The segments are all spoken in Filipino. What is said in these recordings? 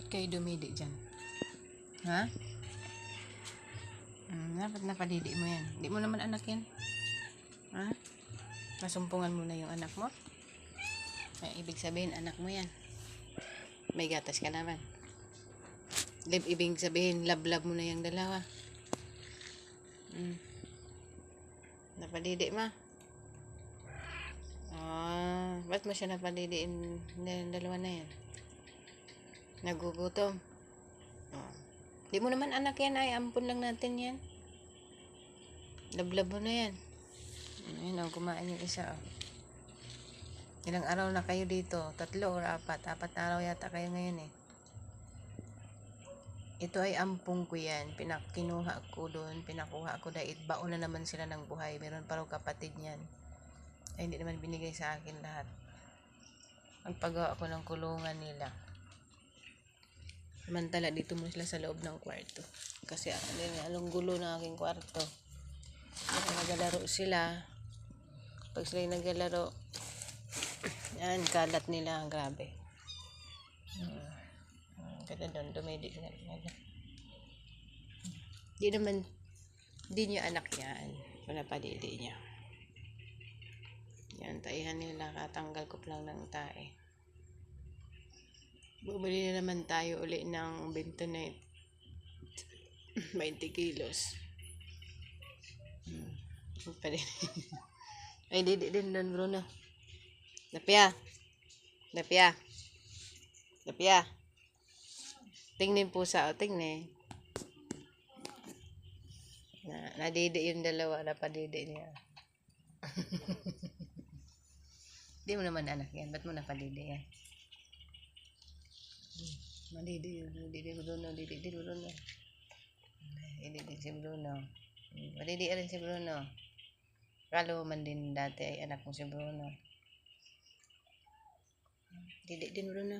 kayo dumidi dyan? Ha? Dapat napadidi mo yan. Di mo naman anak yan. Ha? Masumpungan mo na yung anak mo? Ay, ibig sabihin, anak mo yan. May gatas ka naman. Ibig sabihin, love mo na yung dalawa. Napadidi ma? Ba't mo siya napadidiin yung dalawa na yan? Nagugutom? Di mo naman anak yan, ay ampun lang natin yan. Love mo na yan. Ayun, kumain yung isa. Ilang araw na kayo dito? 3 o 4? 4 na araw yata kayo ngayon eh. Ito ay ampung ko yan. Kinuha ko doon. Pinakuha ko dahil baon na naman sila ng buhay. Meron pa raw kapatid niyan. Ay hindi naman binigay sa akin lahat. Magpagawa ko ng kulungan nila. Samantala dito mo sila sa loob ng kwarto. Kasi anong gulo ng aking kwarto. Kasi naglalaro sila. Pag sila naglalaro, yan, kalat nila. Grabe. Kada doon, dumedi sila. Di niya anak yan. Wala pa didi niya. Yan, taihan nila. Katanggal ko lang ng tae. Bumili na naman tayo uli ng bentonite. 20 kilos. Ay, didi din doon, Bruno. Lapia. Tingnin pusa, o tingnin. Nadidi yung dalawa, napadidi niya. Di mo naman anak yan, ba't mo napadidi yan? Madidi yun, didi Bruno. Didi si Bruno. Madidi rin si Bruno. Kalo man din dati ay anak mo si Bruno. Didi din Bruno.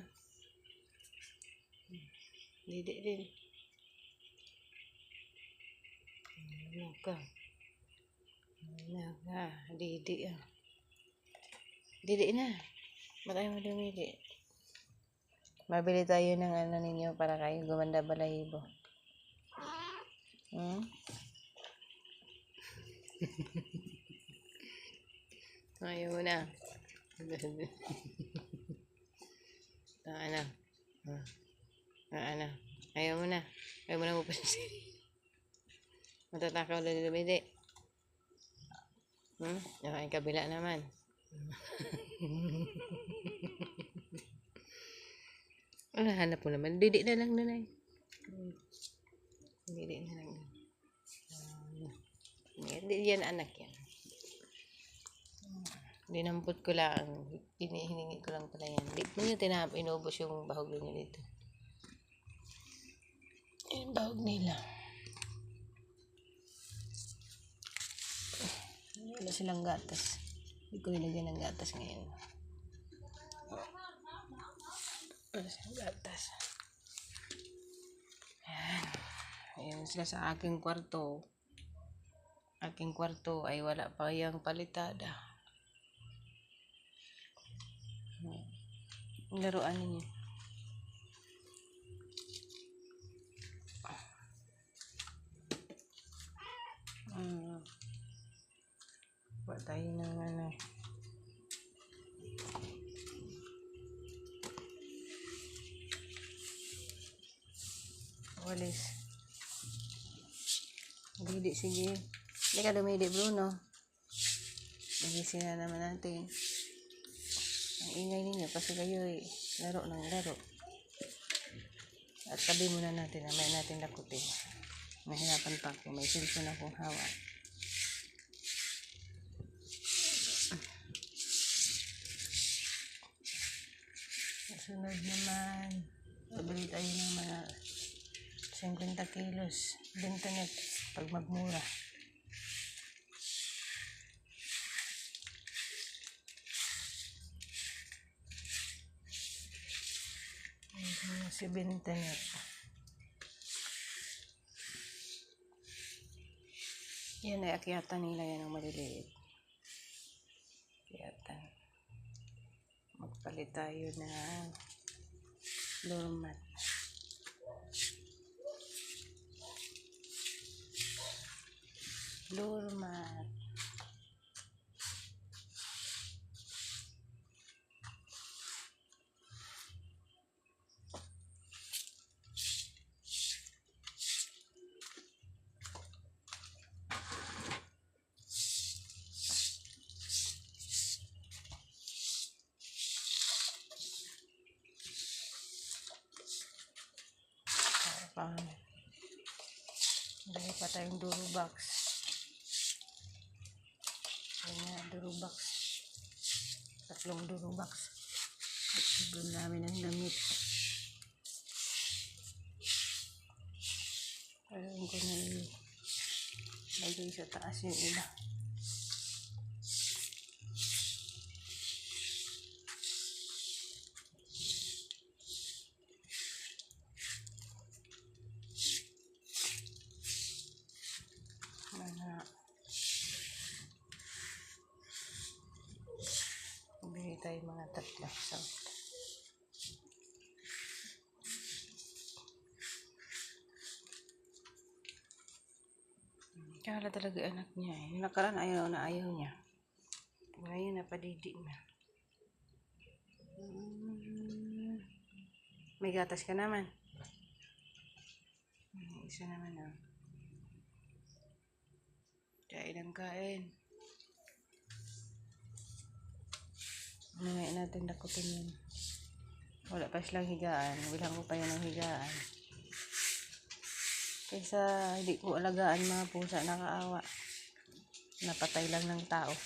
Didi din. Ano ka? Didi ah. Didi na. Matay mo dumidi. Mabili tayo ng ano ninyo para kayo gumanda balahibo. Ayaw mo na. Ano? Ayaw mo na. Ayaw mo na mapansin. Matatakaw lang dumidi. Yung kabila naman. Hanap mo naman. Didi na lang nun ay. Didi na lang. Hindi yan anak yan. Dinampot ko lang. Hinihingi ko lang pala yan. Di mo nyo inubos yung bahog nyo dito. Yung bahog nila. Wala silang gatas. Hindi ko nilagyan ng gatas ngayon. Wala silang gatas. Ayan. Ayan sila sa aking kwarto. Aking kwarto ay wala pa yung palitada. Laruan ninyo. Kuha tayo ng ano. Walis. Didi, sige. Hindi ka dumidi, Bruno. Nagisin na naman natin. Ang ingay ninyo kasi kayo laro ng laro. At tabi muna natin. May natin lakutin. Mahirapan pa ako. May cellphone akong hawak. Sunod naman. Pabili tayo ng mga 50 kilos. Bentonite pag magmura. Si bentonite. Yan ay akyatan nila yan ang maliliit. Akyatan. Magpalit tayo ng floor mat. Floor mat. Lagay pa tayong Durobox. Ayan, Durobox. 3 Durobox. Sobrang dami ng damit. Alam ko na lagay sa taas yung iba. Bili tayo mga 3. So, kala talaga anak niya eh. Yung nakaraan ayaw niya. Ngayon napadidi na. May gatas ka naman. Isa naman oh. Kain ang kain. Ngayon natin dakutin yun. Wala pa silang higaan. Bilang ko pa yun ang higaan. Kaysa hindi ko alagaan mga pusa, nakaawa. Napatay lang ng tao.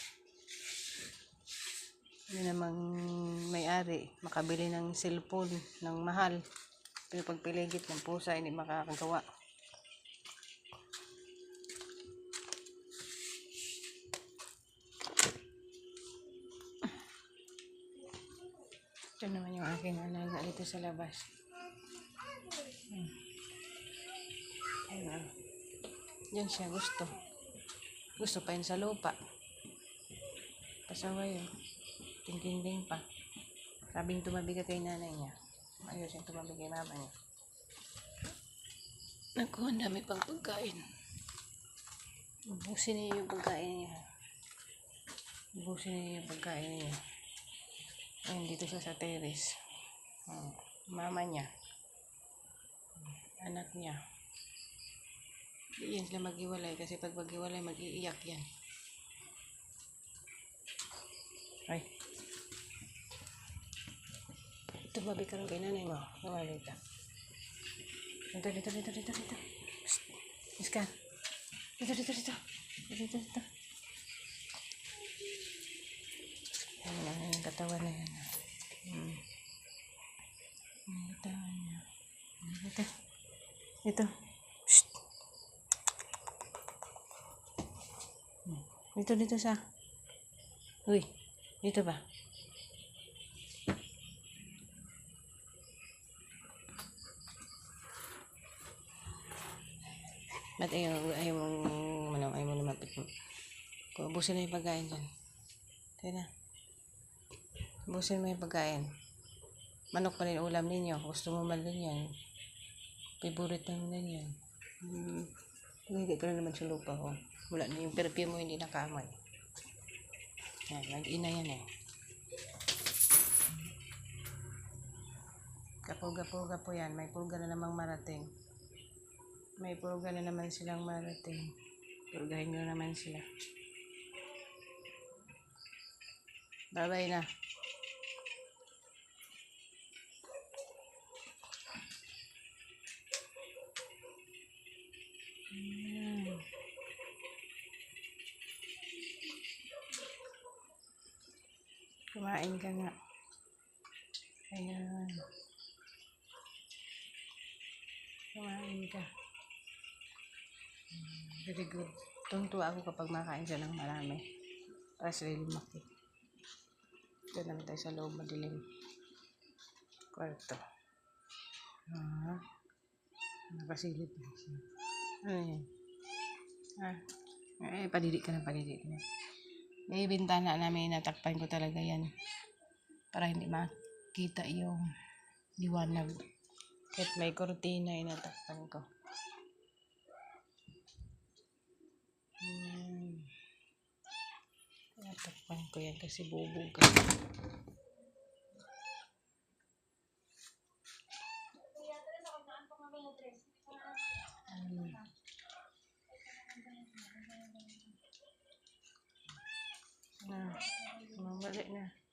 Hindi namang may-ari makabili ng cellphone ng mahal. Pero pagpiligit ng pusa, hindi makakagawa. Ito naman yung aking alaga dito sa labas. Ayan. Yan siya, gusto. Gusto pa yun sa lupa. Pasaway yun. Tingking-ting pa. Sabing tumabi ka kay nanay niya. Ayos yung tumabi kay mama niya. Naku, ang dami pang pagkain. Ubusin niya yung pagkain niya. Ubusin niya yung pagkain niya. Ayun, dito siya sa terrace. Mama niya. Anak niya. Hindi yan sila maghiwalay kasi pag maghiwalay, mag-iiyak yan. Ay. Tumabi ka rin kay nanay mo. Tumabi ka. Dito. Psst. Iska. Dito. Ayan yung katawan na yan. Yung katawan niya. Dito. Psst. Dito sa. Uy, dito ba? Ba't ayaw mo lumapit mo? Ubusin na yung pagkain dyan. Tira. Ubusin mo yung pagkain. Manok pa rin ulam ninyo. Gusto mo man din yan. Favorite naman yan. Hindi ka na naman sa lupa ko. Wala na yung perfume mo, hindi nakaamoy. Yan, mag-ina yan eh. Kapulga po yan. May pulga na namang marating. May pulga na naman silang marating. Pulgahin nyo naman sila. Bye-bye na. Kumain ka nga. Ayan. Kumain ka. Very good. Tungtuwa ako kapag makain siya ng marami. Para sila lumaki. Ito naman tayo sa loob, madilim. Kwarto. Nakasilip na siya. Ano yan? Padidik ka na. May bintana namin, natakpan ko talaga yan. Para hindi makita yung liwanag. At may kortina, inatakpan ko. Takpan ko yan kasi bubog ka. Mamali na.